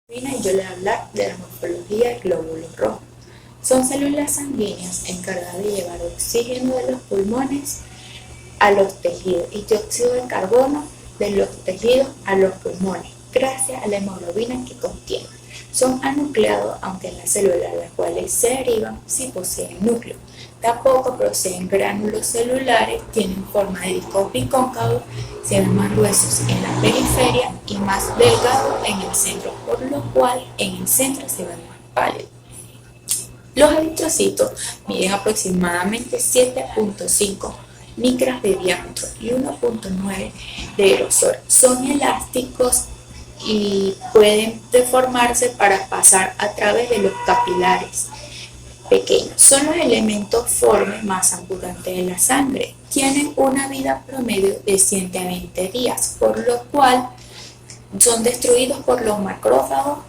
Y yo le voy a hablar de la morfología del glóbulo rojo. Son células sanguíneas encargadas de llevar oxígeno de los pulmones a los tejidos y dióxido de carbono de los tejidos a los pulmones, gracias a la hemoglobina que contienen. Son anucleados, aunque las células de las cuales se derivan sí poseen núcleo. Tampoco poseen gránulos celulares, tienen forma de disco bicóncavo, se ven más gruesos en la periferia y más delgados en el centro, por lo cual en el centro se ven más pálidos. Los eritrocitos miden aproximadamente 7.5 micras de diámetro y 1.9 de grosor. Son elásticos y pueden deformarse para pasar a través de los capilares pequeños. Son los elementos formes más abundantes de la sangre. Tienen una vida promedio de 120 días, por lo cual son destruidos por los macrófagos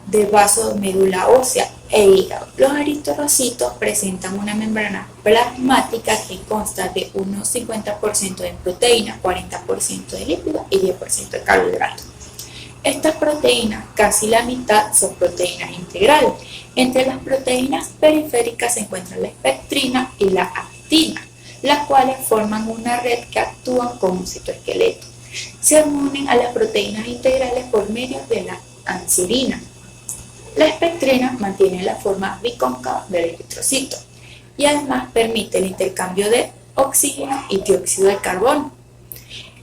de vaso de médula ósea e hígado. Los eritrocitos presentan una membrana plasmática que consta de unos 50% de proteína, 40% de lípidos y 10% de carbohidratos. Estas proteínas, casi la mitad, son proteínas integrales. Entre las proteínas periféricas se encuentran la espectrina y la actina, las cuales forman una red que actúan como un citoesqueleto. Se unen a las proteínas integrales por medio de la anserina. La espectrina mantiene la forma bicóncava del eritrocito y además permite el intercambio de oxígeno y dióxido de carbono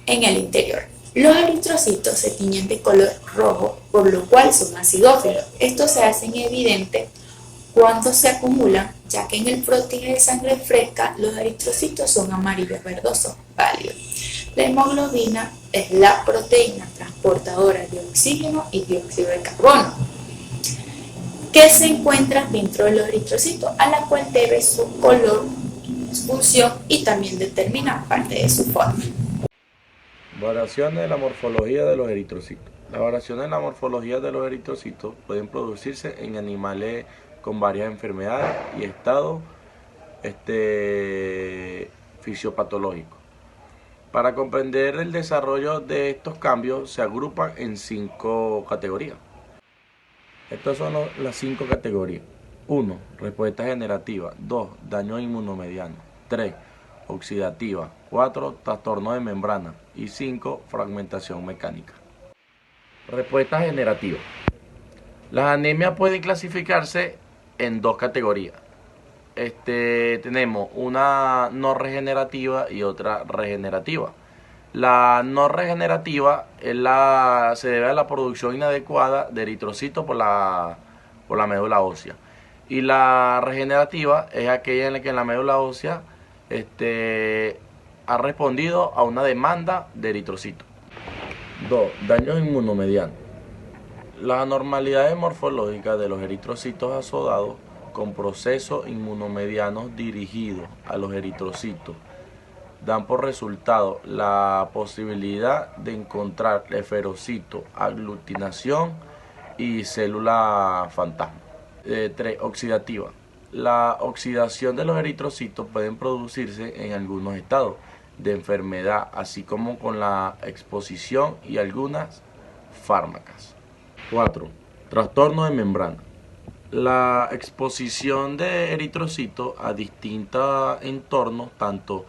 en el interior. Los eritrocitos se tiñen de color rojo, por lo cual son acidófilos. Esto se hace evidente cuando se acumulan, ya que en el prótein de sangre fresca los eritrocitos son amarillos verdosos pálidos. La hemoglobina es la proteína transportadora de oxígeno y dióxido de carbono que se encuentra dentro de los eritrocitos, a la cual debe su color, su función y también determina parte de su forma. Variaciones de la morfología de los eritrocitos. Las variaciones en la morfología de los eritrocitos pueden producirse en animales con varias enfermedades y estados fisiopatológicos. Para comprender el desarrollo de estos cambios se agrupan en 5 categorías. Estas son las 5 categorías. 1. Respuesta generativa. 2. Daño inmunomediano. 3. Oxidativa. 4. Trastorno de membrana. Y 5. Fragmentación mecánica. Respuesta generativa. Las anemias pueden clasificarse en 2 categorías. Tenemos una no regenerativa y otra regenerativa. La no regenerativa se debe a la producción inadecuada de eritrocitos por la médula ósea. Y la regenerativa es aquella en la que la médula ósea ha respondido a una demanda de eritrocitos. 2. Daños inmunomedianos. Las anormalidades morfológicas de los eritrocitos asociados con procesos inmunomedianos dirigidos a los eritrocitos dan por resultado la posibilidad de encontrar esferocito, aglutinación y célula fantasma. 3. Oxidativa. La oxidación de los eritrocitos pueden producirse en algunos estados de enfermedad, así como con la exposición y algunas fármacas. 4. Trastorno de membrana. La exposición de eritrocitos a distintos entornos, tanto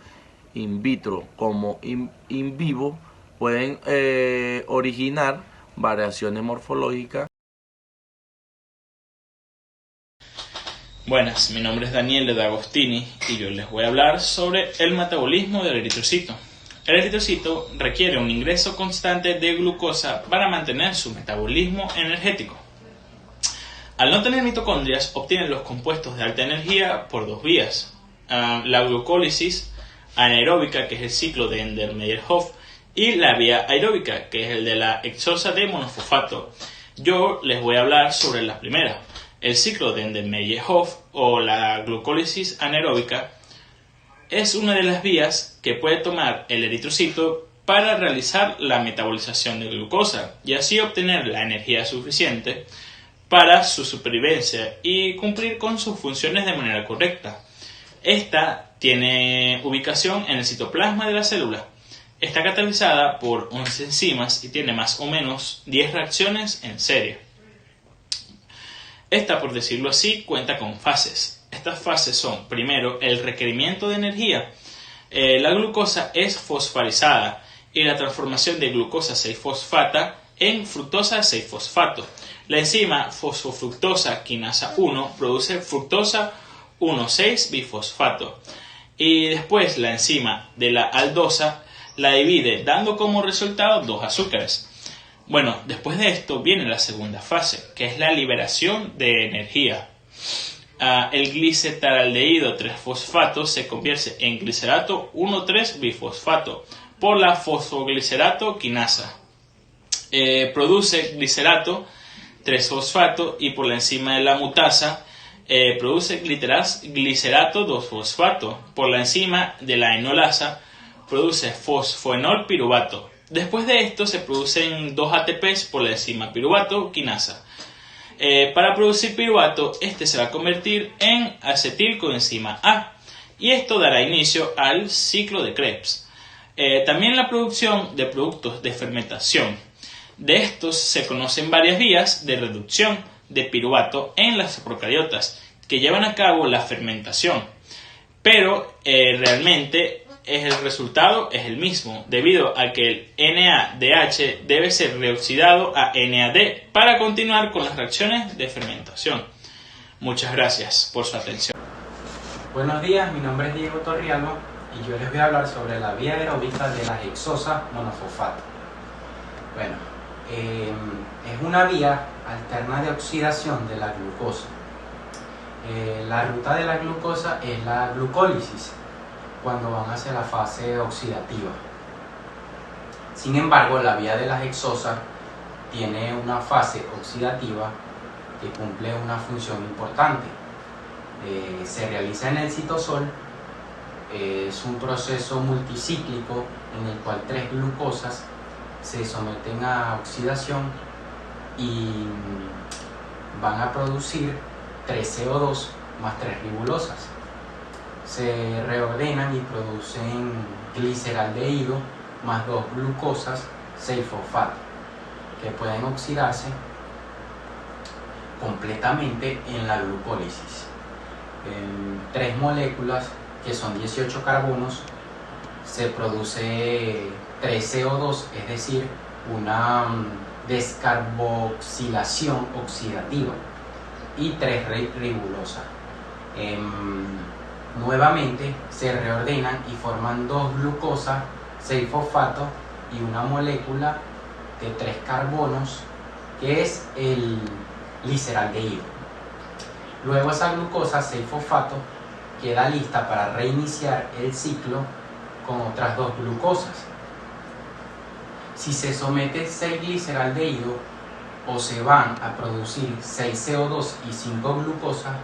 in vitro como in vivo, pueden originar variaciones morfológicas. Buenas, mi nombre es Daniele D'Agostini y yo les voy a hablar sobre el metabolismo del eritrocito. El eritrocito requiere un ingreso constante de glucosa para mantener su metabolismo energético. Al no tener mitocondrias, obtienen los compuestos de alta energía por 2 vías. La glucólisis anaeróbica, que es el ciclo de Ender-Meyerhof, y la vía aeróbica, que es el de la hexosa de monofosfato. Yo les voy a hablar sobre la primera. El ciclo de Ender-Meyerhof o la glucólisis anaeróbica es una de las vías que puede tomar el eritrocito para realizar la metabolización de glucosa y así obtener la energía suficiente para su supervivencia y cumplir con sus funciones de manera correcta. Esta tiene ubicación en el citoplasma de la célula. Está catalizada por 11 enzimas y tiene más o menos 10 reacciones en serie. Esta, por decirlo así, cuenta con fases. Estas fases son, primero, el requerimiento de energía. La glucosa es fosforilada y la transformación de glucosa 6-fosfata en fructosa 6-fosfato. La enzima fosfofructosa quinasa 1 produce fructosa 1,6-bifosfato. Y después la enzima de la aldosa la divide, dando como resultado 2 azúcares. Bueno, después de esto viene la segunda fase, que es la liberación de energía. El glicetalaldehído 3-fosfato se convierte en glicerato 1,3-bifosfato por la fosfoglicerato quinasa. Produce glicerato 3-fosfato y por la enzima de la mutasa produce glicerato 2-fosfato. Por la enzima de la enolasa produce fosfoenol piruvato. Después de esto se producen 2 ATPs por la enzima piruvato quinasa. Para producir piruvato, este se va a convertir en acetilcoenzima A y esto dará inicio al ciclo de Krebs. También la producción de productos de fermentación. De estos se conocen varias vías de reducción de piruvato en las procariotas que llevan a cabo la fermentación, pero realmente el resultado es el mismo, debido a que el NADH debe ser reoxidado a NAD para continuar con las reacciones de fermentación. Muchas gracias por su atención. Buenos días, mi nombre es Diego Torrialba y yo les voy a hablar sobre la vía aeróbica de la hexosa monofosfato. Bueno, es una vía alterna de oxidación de la glucosa. La ruta de la glucosa es la glucólisis, cuando van hacia la fase oxidativa. Sin embargo, la vía de la hexosa tiene una fase oxidativa que cumple una función importante. Se realiza en el citosol. Es un proceso multicíclico en el cual 3 glucosas se someten a oxidación y van a producir 3 CO2 más 3 ribulosas. Se reordenan y producen gliceraldehído más 2 glucosas 6-fosfato, que pueden oxidarse completamente en la glucólisis. 3 moléculas que son 18 carbonos, se produce 3 CO2, es decir, una descarboxilación oxidativa y 3 ribulosas. Nuevamente se reordenan y forman 2 glucosas 6-fosfato y una molécula de 3 carbonos que es el gliceraldehído. Luego esa glucosa 6-fosfato queda lista para reiniciar el ciclo con otras 2 glucosas. Si se somete 6 gliceraldehído o se van a producir 6 CO2 y 5 glucosas,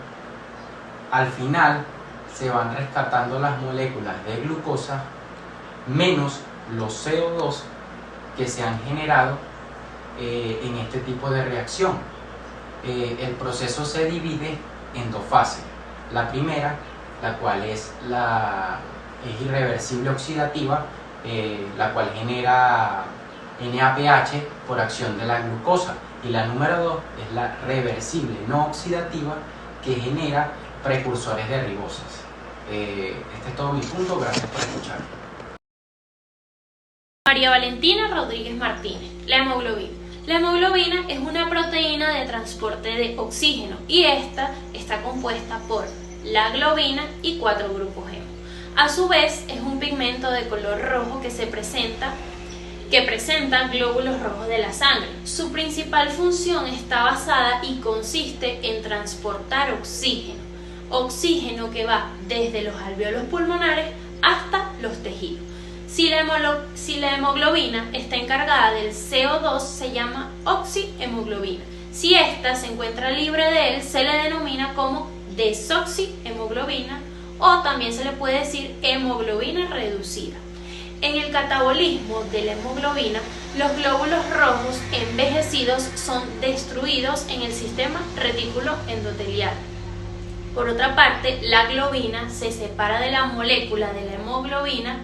al final se van rescatando las moléculas de glucosa menos los CO2 que se han generado en este tipo de reacción. El proceso se divide en 2 fases. La primera, la cual es irreversible oxidativa, la cual genera NADH por acción de la glucosa, y la número 2 es la reversible no oxidativa, que genera precursores de ribosas. Este es todo mi punto, gracias por escuchar. María Valentina Rodríguez Martínez. La hemoglobina. La hemoglobina es una proteína de transporte de oxígeno y esta está compuesta por la globina y 4 grupos hemo. A su vez es un pigmento de color rojo que presenta glóbulos rojos de la sangre. Su principal función está basada y consiste en transportar oxígeno que va desde los alvéolos pulmonares hasta los tejidos. Si la hemoglobina está encargada del CO2, se llama oxihemoglobina. Si ésta se encuentra libre de él, se le denomina como desoxihemoglobina, o también se le puede decir hemoglobina reducida. En el catabolismo de la hemoglobina, los glóbulos rojos envejecidos son destruidos en el sistema retículo endotelial. Por otra parte, la globina se separa de la molécula de la hemoglobina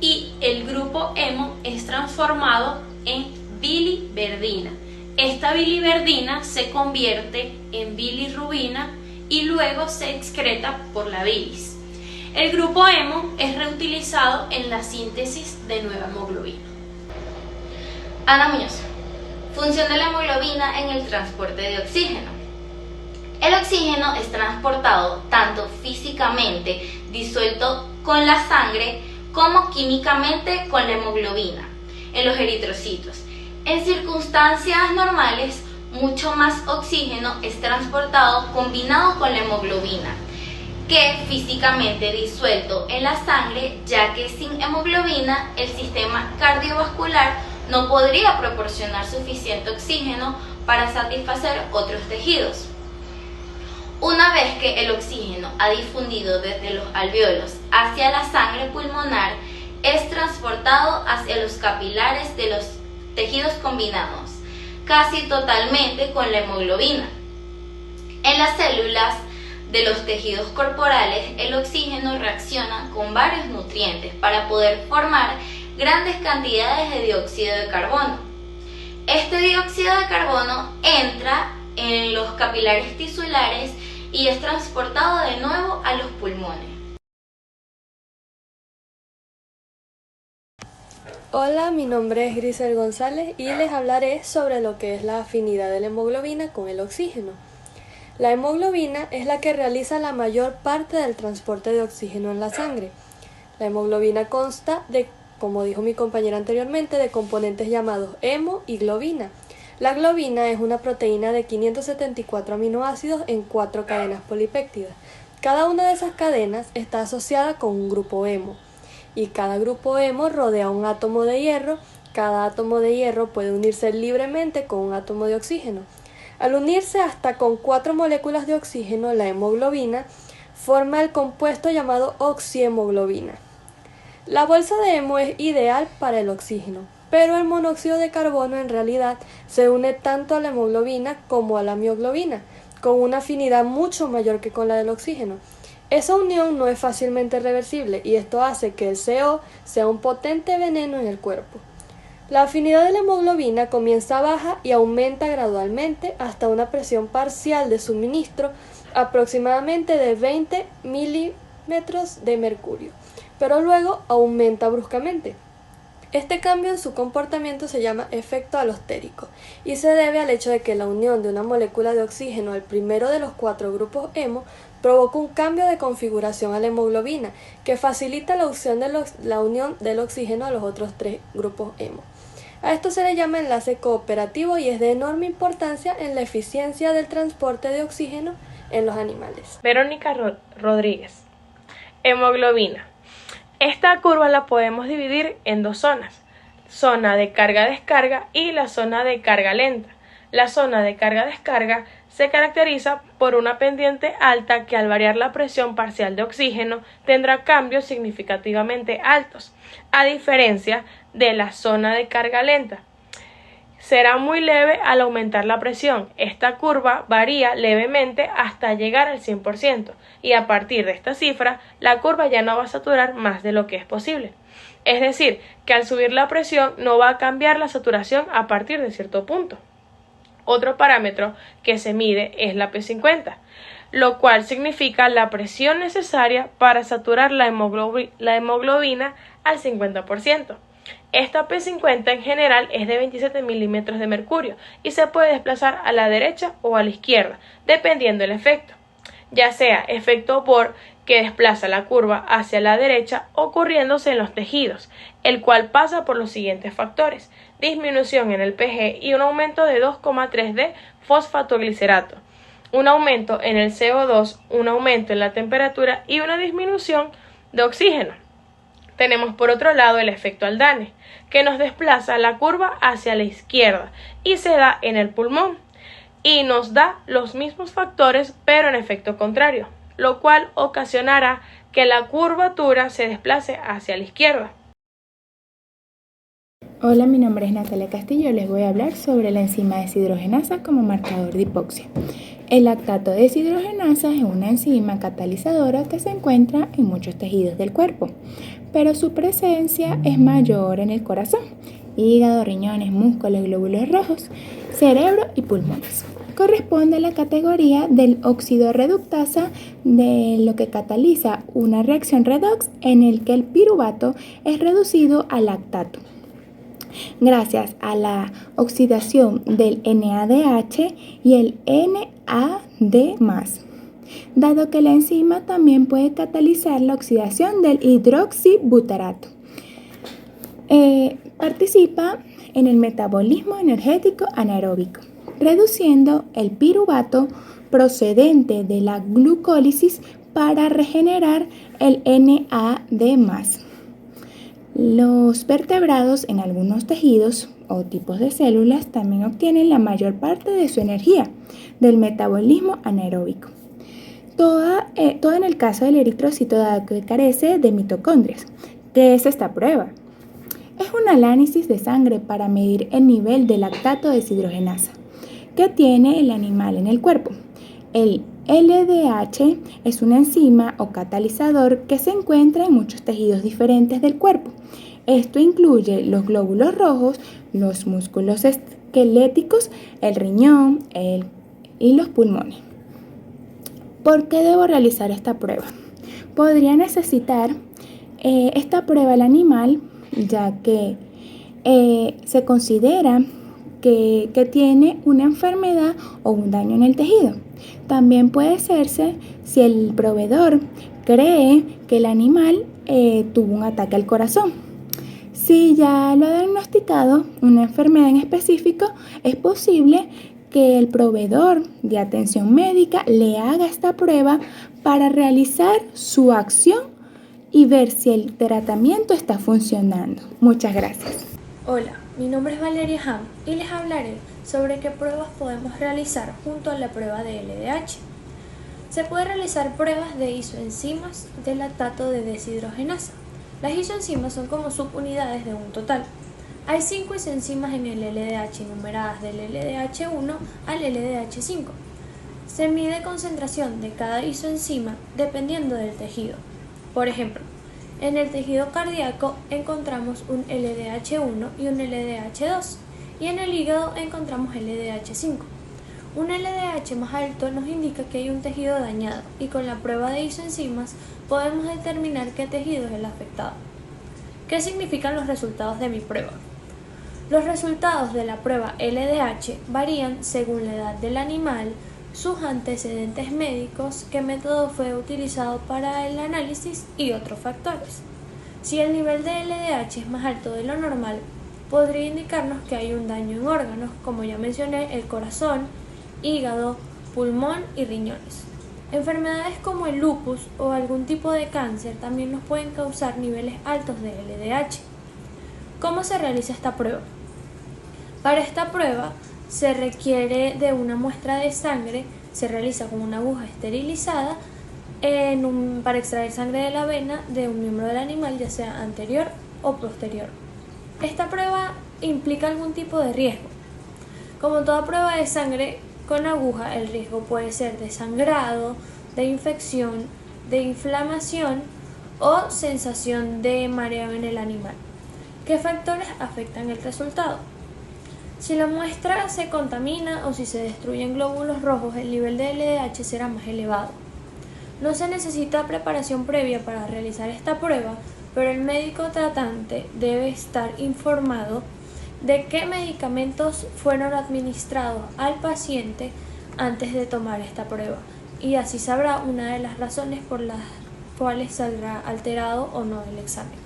y el grupo hemo es transformado en biliverdina. Esta biliverdina se convierte en bilirrubina y luego se excreta por la bilis. El grupo hemo es reutilizado en la síntesis de nueva hemoglobina. Ana Muñoz. Función de la hemoglobina en el transporte de oxígeno. El oxígeno es transportado tanto físicamente, disuelto con la sangre, como químicamente con la hemoglobina en los eritrocitos. En circunstancias normales, mucho más oxígeno es transportado combinado con la hemoglobina que físicamente disuelto en la sangre, ya que sin hemoglobina el sistema cardiovascular no podría proporcionar suficiente oxígeno para satisfacer otros tejidos. Una vez que el oxígeno ha difundido desde los alvéolos hacia la sangre pulmonar, es transportado hacia los capilares de los tejidos combinados, casi totalmente con la hemoglobina. En las células de los tejidos corporales, el oxígeno reacciona con varios nutrientes para poder formar grandes cantidades de dióxido de carbono. Este dióxido de carbono entra en los capilares tisulares y es transportado de nuevo a los pulmones. Hola, mi nombre es Grisel González y les hablaré sobre lo que es la afinidad de la hemoglobina con el oxígeno. La hemoglobina es la que realiza la mayor parte del transporte de oxígeno en la sangre. La hemoglobina consta de, como dijo mi compañera anteriormente, de componentes llamados hemo y globina. La globina es una proteína de 574 aminoácidos en 4 cadenas polipéptidas. Cada una de esas cadenas está asociada con un grupo hemo. Y cada grupo hemo rodea un átomo de hierro. Cada átomo de hierro puede unirse libremente con un átomo de oxígeno. Al unirse hasta con 4 moléculas de oxígeno, la hemoglobina forma el compuesto llamado oxihemoglobina. La bolsa de hemo es ideal para el oxígeno, pero el monóxido de carbono en realidad se une tanto a la hemoglobina como a la mioglobina, con una afinidad mucho mayor que con la del oxígeno. Esa unión no es fácilmente reversible y esto hace que el CO sea un potente veneno en el cuerpo. La afinidad de la hemoglobina comienza baja y aumenta gradualmente hasta una presión parcial de suministro aproximadamente de 20 milímetros de mercurio, pero luego aumenta bruscamente. Este cambio en su comportamiento se llama efecto alostérico y se debe al hecho de que la unión de una molécula de oxígeno al primero de los 4 grupos hemo provoca un cambio de configuración a la hemoglobina que facilita la unión del oxígeno a los otros 3 grupos hemo. A esto se le llama enlace cooperativo y es de enorme importancia en la eficiencia del transporte de oxígeno en los animales. Verónica Rodríguez. Hemoglobina. Esta curva la podemos dividir en 2 zonas, zona de carga-descarga y la zona de carga lenta. La zona de carga-descarga se caracteriza por una pendiente alta que al variar la presión parcial de oxígeno tendrá cambios significativamente altos, a diferencia de la zona de carga lenta. Será muy leve al aumentar la presión. Esta curva varía levemente hasta llegar al 100% y a partir de esta cifra la curva ya no va a saturar más de lo que es posible. Es decir, que al subir la presión no va a cambiar la saturación a partir de cierto punto. Otro parámetro que se mide es la P50, lo cual significa la presión necesaria para saturar la hemoglobina al 50%. Esta P50 en general es de 27 milímetros de mercurio y se puede desplazar a la derecha o a la izquierda, dependiendo del efecto, ya sea efecto Bohr, que desplaza la curva hacia la derecha ocurriéndose en los tejidos, el cual pasa por los siguientes factores: disminución en el pH y un aumento de 2,3 de fosfatoglicerato, un aumento en el CO2, un aumento en la temperatura y una disminución de oxígeno. Tenemos por otro lado el efecto Haldane, que nos desplaza la curva hacia la izquierda y se da en el pulmón y nos da los mismos factores pero en efecto contrario, lo cual ocasionará que la curvatura se desplace hacia la izquierda. Hola, mi nombre es Natalia Castillo. Les voy a hablar sobre la enzima deshidrogenasa como marcador de hipoxia. El lactato de deshidrogenasa es una enzima catalizadora que se encuentra en muchos tejidos del cuerpo, pero su presencia es mayor en el corazón hígado, riñones, músculos, glóbulos rojos, cerebro y pulmones. Corresponde a la categoría del óxido reductasa, de lo que cataliza una reacción redox en el que el piruvato es reducido a lactato, gracias a la oxidación del NADH y el NAD+, dado que la enzima también puede catalizar la oxidación del hidroxibutarato. Participa en el metabolismo energético anaeróbico, reduciendo el piruvato procedente de la glucólisis para regenerar el NAD+. Los vertebrados en algunos tejidos o tipos de células también obtienen la mayor parte de su energía del metabolismo anaeróbico. Todo en el caso del eritrocito, dado que carece de mitocondrias. ¿Qué es esta prueba? Es un análisis de sangre para medir el nivel de lactato deshidrogenasa que tiene el animal en el cuerpo. El LDH es una enzima o catalizador que se encuentra en muchos tejidos diferentes del cuerpo. Esto incluye los glóbulos rojos, los músculos esqueléticos, el riñón y los pulmones. ¿Por qué debo realizar esta prueba? Podría necesitar esta prueba el animal, ya que se considera que tiene una enfermedad o un daño en el tejido. También puede hacerse si el proveedor cree que el animal tuvo un ataque al corazón. Si ya lo ha diagnosticado una enfermedad en específico, es posible que el proveedor de atención médica le haga esta prueba para realizar su acción y ver si el tratamiento está funcionando. Muchas gracias. Hola, mi nombre es Valeria Ham y les hablaré sobre qué pruebas podemos realizar junto a la prueba de LDH. Se puede realizar pruebas de isoenzimas de lactato de deshidrogenasa. Las isoenzimas son como subunidades de un total. Hay 5 isoenzimas en el LDH numeradas del LDH1 al LDH5. Se mide concentración de cada isoenzima dependiendo del tejido. Por ejemplo, en el tejido cardíaco encontramos un LDH1 y un LDH2, y en el hígado encontramos LDH5. Un LDH más alto nos indica que hay un tejido dañado, y con la prueba de isoenzimas podemos determinar qué tejido es el afectado. ¿Qué significan los resultados de mi prueba? Los resultados de la prueba LDH varían según la edad del animal, sus antecedentes médicos, qué método fue utilizado para el análisis y otros factores. Si el nivel de LDH es más alto de lo normal, podría indicarnos que hay un daño en órganos, como ya mencioné, el corazón, hígado, pulmón y riñones. Enfermedades como el lupus o algún tipo de cáncer también nos pueden causar niveles altos de LDH. ¿Cómo se realiza esta prueba? Para esta prueba se requiere de una muestra de sangre, se realiza con una aguja esterilizada para extraer sangre de la vena de un miembro del animal, ya sea anterior o posterior. Esta prueba implica algún tipo de riesgo. Como toda prueba de sangre con aguja, el riesgo puede ser de sangrado, de infección, de inflamación o sensación de mareo en el animal. ¿Qué factores afectan el resultado? Si la muestra se contamina o si se destruyen glóbulos rojos, el nivel de LDH será más elevado. No se necesita preparación previa para realizar esta prueba, pero el médico tratante debe estar informado de qué medicamentos fueron administrados al paciente antes de tomar esta prueba, y así sabrá una de las razones por las cuales saldrá alterado o no el examen.